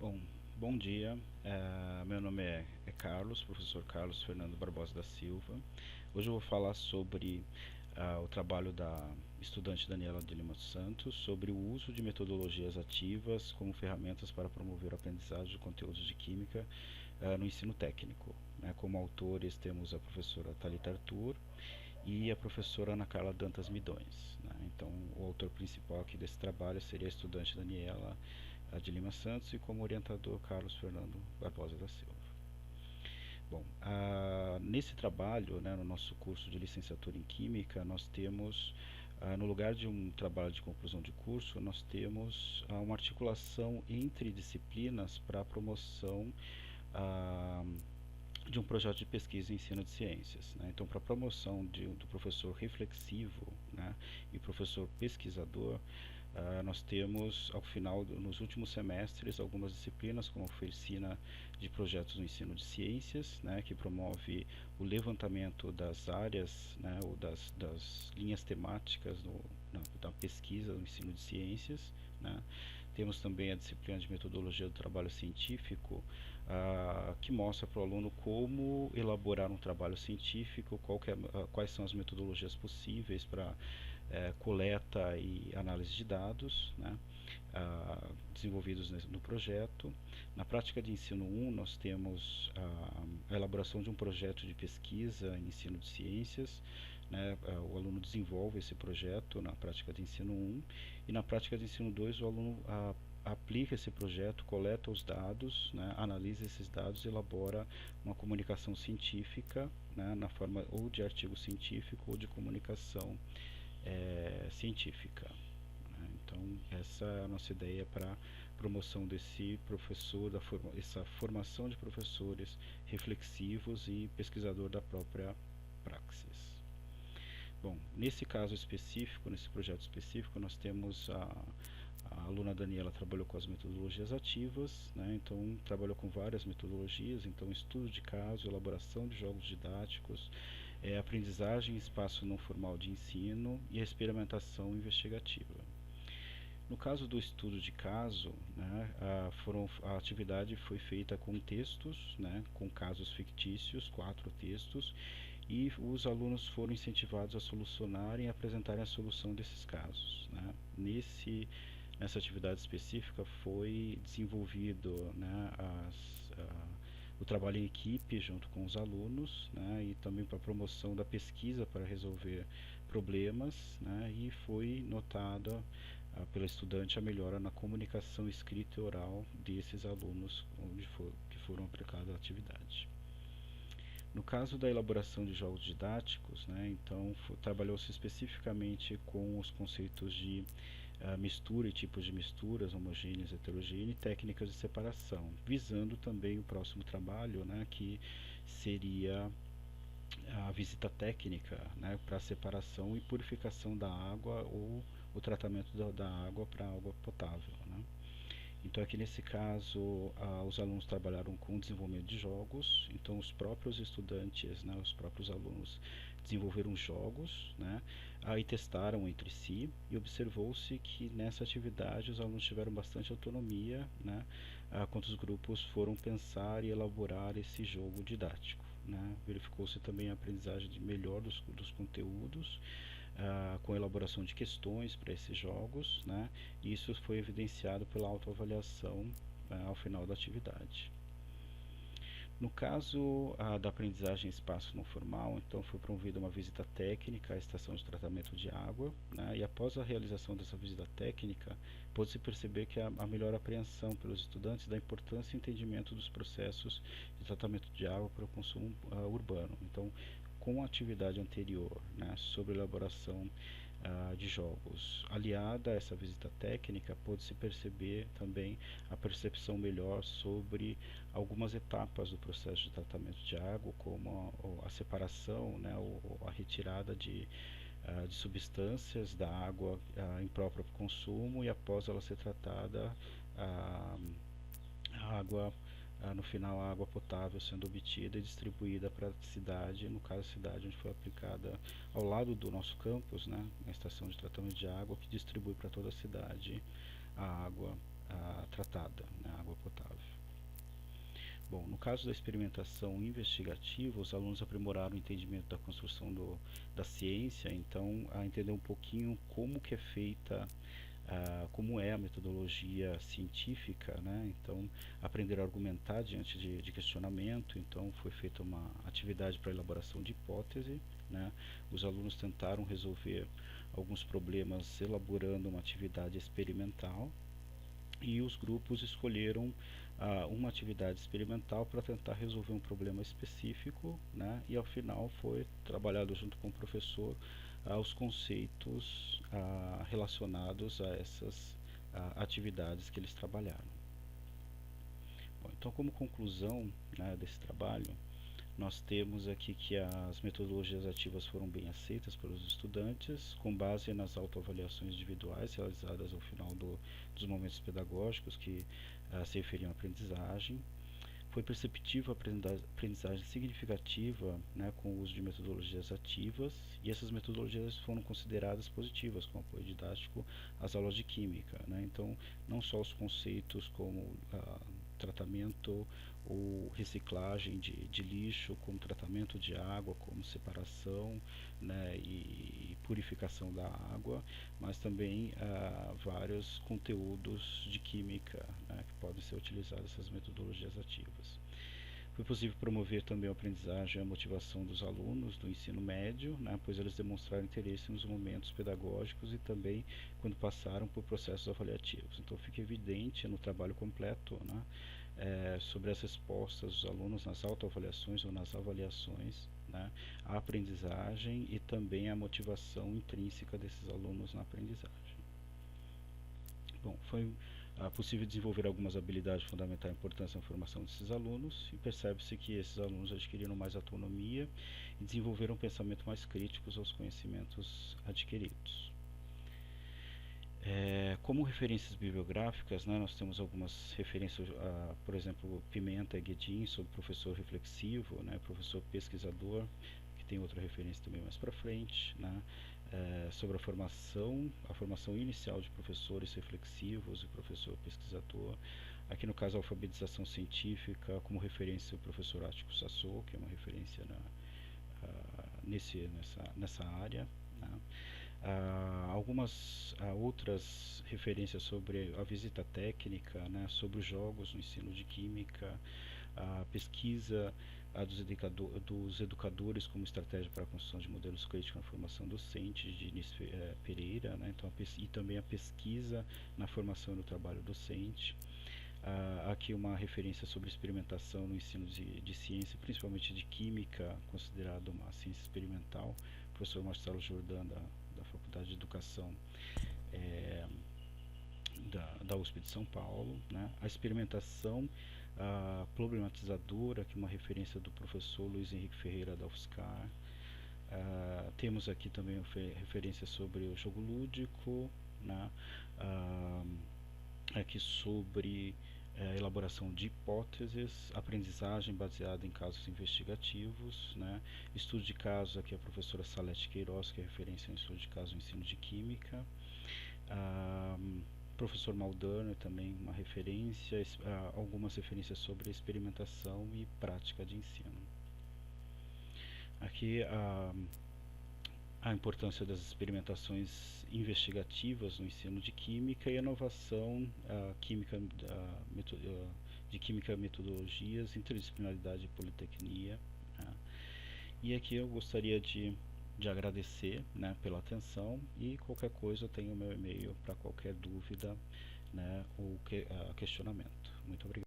Bom, bom dia. Meu nome é Carlos, professor Carlos Fernando Barbosa da Silva. Hoje eu vou falar sobre o trabalho da estudante Daniela de Lima Santos sobre o uso de metodologias ativas como ferramentas para promover a aprendizagem de conteúdos de química no ensino técnico. Como autores temos a professora Thalita Arthur e a professora Ana Carla Dantas Midões. Então, o autor principal aqui desse trabalho seria a estudante Daniela de Lima Santos e como orientador Carlos Fernando Barbosa da Silva. Bom, nesse trabalho, no nosso curso de licenciatura em Química, nós temos, no lugar de um trabalho de conclusão de curso, nós temos uma articulação entre disciplinas para a promoção de um projeto de pesquisa e ensino de ciências. Então, para a promoção do professor reflexivo, e professor pesquisador, nós temos, ao final, nos últimos semestres, algumas disciplinas, como a oficina de projetos no ensino de ciências, que promove o levantamento das áreas, ou das linhas temáticas da pesquisa no ensino de ciências. Temos também a disciplina de metodologia do trabalho científico, que mostra para o aluno como elaborar um trabalho científico, quais são as metodologias possíveis para coleta e análise de dados, desenvolvidos no projeto. Na prática de ensino 1, nós temos a elaboração de um projeto de pesquisa em ensino de ciências. O aluno desenvolve esse projeto na prática de ensino 1, e na prática de ensino 2 o aluno aplica esse projeto, coleta os dados, analisa esses dados e elabora uma comunicação científica, na forma ou de artigo científico ou de comunicação científica. Então, essa é a nossa ideia para promoção desse professor, essa formação de professores reflexivos e pesquisador da própria praxis. Bom, nesse caso específico, nesse projeto específico, nós temos a aluna Daniela trabalhou com as metodologias ativas, então trabalhou com várias metodologias, então estudo de caso, elaboração de jogos didáticos, aprendizagem em espaço não formal de ensino e a experimentação investigativa. No caso do estudo de caso, a atividade foi feita com textos, com casos fictícios, 4 textos, e os alunos foram incentivados a solucionarem e apresentarem a solução desses casos. Nessa atividade específica foi desenvolvido o trabalho em equipe junto com os alunos, e também para a promoção da pesquisa para resolver problemas, e foi notada pela estudante a melhora na comunicação escrita e oral desses alunos que foram aplicados à atividade. No caso da elaboração de jogos didáticos, então trabalhou-se especificamente com os conceitos de mistura e tipos de misturas, homogêneas, heterogêneas e técnicas de separação, visando também o próximo trabalho, que seria a visita técnica, para separação e purificação da água ou o tratamento da água para água potável. Então, aqui nesse caso, os alunos trabalharam com o desenvolvimento de jogos, então os próprios estudantes, os próprios alunos desenvolveram jogos, aí testaram entre si e observou-se que nessa atividade os alunos tiveram bastante autonomia, quando os grupos foram pensar e elaborar esse jogo didático. Verificou-se também a aprendizagem melhor dos conteúdos, com a elaboração de questões para esses jogos, e isso foi evidenciado pela autoavaliação ao final da atividade. No caso da aprendizagem em espaço não formal, então foi promovida uma visita técnica à estação de tratamento de água, e após a realização dessa visita técnica, pôde-se perceber que há melhor apreensão pelos estudantes da importância e entendimento dos processos de tratamento de água para o consumo urbano. Então, com a atividade anterior, sobre a elaboração de jogos, aliada a essa visita técnica, pôde-se perceber também a percepção melhor sobre algumas etapas do processo de tratamento de água, como a separação, a retirada de substâncias da água imprópria para o consumo, e após ela ser tratada, a água no final a água potável sendo obtida e distribuída para a cidade, no caso a cidade onde foi aplicada ao lado do nosso campus, na estação de tratamento de água, que distribui para toda a cidade a água tratada, a água potável. Bom, no caso da experimentação investigativa, os alunos aprimoraram o entendimento da construção da ciência, então a entender um pouquinho como que é feita, como é a metodologia científica, né? Então aprenderam a argumentar diante de questionamento, então foi feita uma atividade para elaboração de hipótese, né? Os alunos tentaram resolver alguns problemas elaborando uma atividade experimental, e os grupos escolheram uma atividade experimental para tentar resolver um problema específico, né? E ao final foi trabalhado junto com o professor os conceitos relacionados a essas atividades que eles trabalharam. Bom, então, como conclusão, né, desse trabalho, nós temos aqui que as metodologias ativas foram bem aceitas pelos estudantes, com base nas autoavaliações individuais realizadas ao final dos momentos pedagógicos que se referiam à aprendizagem. Foi perceptível a aprendizagem significativa, né, com o uso de metodologias ativas, e essas metodologias foram consideradas positivas como apoio didático às aulas de química, né? Então, não só os conceitos como tratamento ou reciclagem de lixo, como tratamento de água, como separação, né, e purificação da água, mas também vários conteúdos de química, né, que podem ser utilizados essas metodologias ativas. Foi possível promover também a aprendizagem e a motivação dos alunos do ensino médio, né, pois eles demonstraram interesse nos momentos pedagógicos e também quando passaram por processos avaliativos. Então fica evidente no trabalho completo, né, sobre as respostas dos alunos nas autoavaliações ou nas avaliações, né, a aprendizagem e também a motivação intrínseca desses alunos na aprendizagem. Bom, foi possível desenvolver algumas habilidades fundamentais importantes na formação desses alunos, e percebe-se que esses alunos adquiriram mais autonomia e desenvolveram um pensamento mais crítico aos conhecimentos adquiridos. Como referências bibliográficas, né, nós temos algumas referências, por exemplo, Pimenta e Guedin, sobre professor reflexivo, né, professor pesquisador, que tem outra referência também mais para frente, né, sobre a formação inicial de professores reflexivos e professor pesquisador. Aqui no caso a alfabetização científica, como referência o professor Ático Sassou, que é uma referência nessa área, né. Algumas outras referências sobre a visita técnica, né, sobre os jogos no ensino de química, a pesquisa dos educadores como estratégia para a construção de modelos críticos na formação docente, de Inês Pereira, né, então, e também a pesquisa na formação e no trabalho docente. Aqui uma referência sobre experimentação no ensino de ciência, principalmente de química, considerado uma ciência experimental, professor Marcelo Jordan, da Faculdade de Educação da USP de São Paulo, né? A experimentação problematizadora, que é uma referência do professor Luiz Henrique Ferreira da UFSCar. Temos aqui também referência sobre o jogo lúdico, né? Aqui sobre elaboração de hipóteses, aprendizagem baseada em casos investigativos, né? Estudo de casos, aqui a professora Salete Queiroz, que é referência em estudo de casos no ensino de química. Professor Maldano também uma referência, algumas referências sobre experimentação e prática de ensino. Aqui a importância das experimentações investigativas no ensino de química e a inovação de química, metodologias, interdisciplinaridade e politecnia, né? E aqui eu gostaria de agradecer, né, pela atenção, e qualquer coisa eu tenho o meu e-mail para qualquer dúvida, né, ou questionamento. Muito obrigado.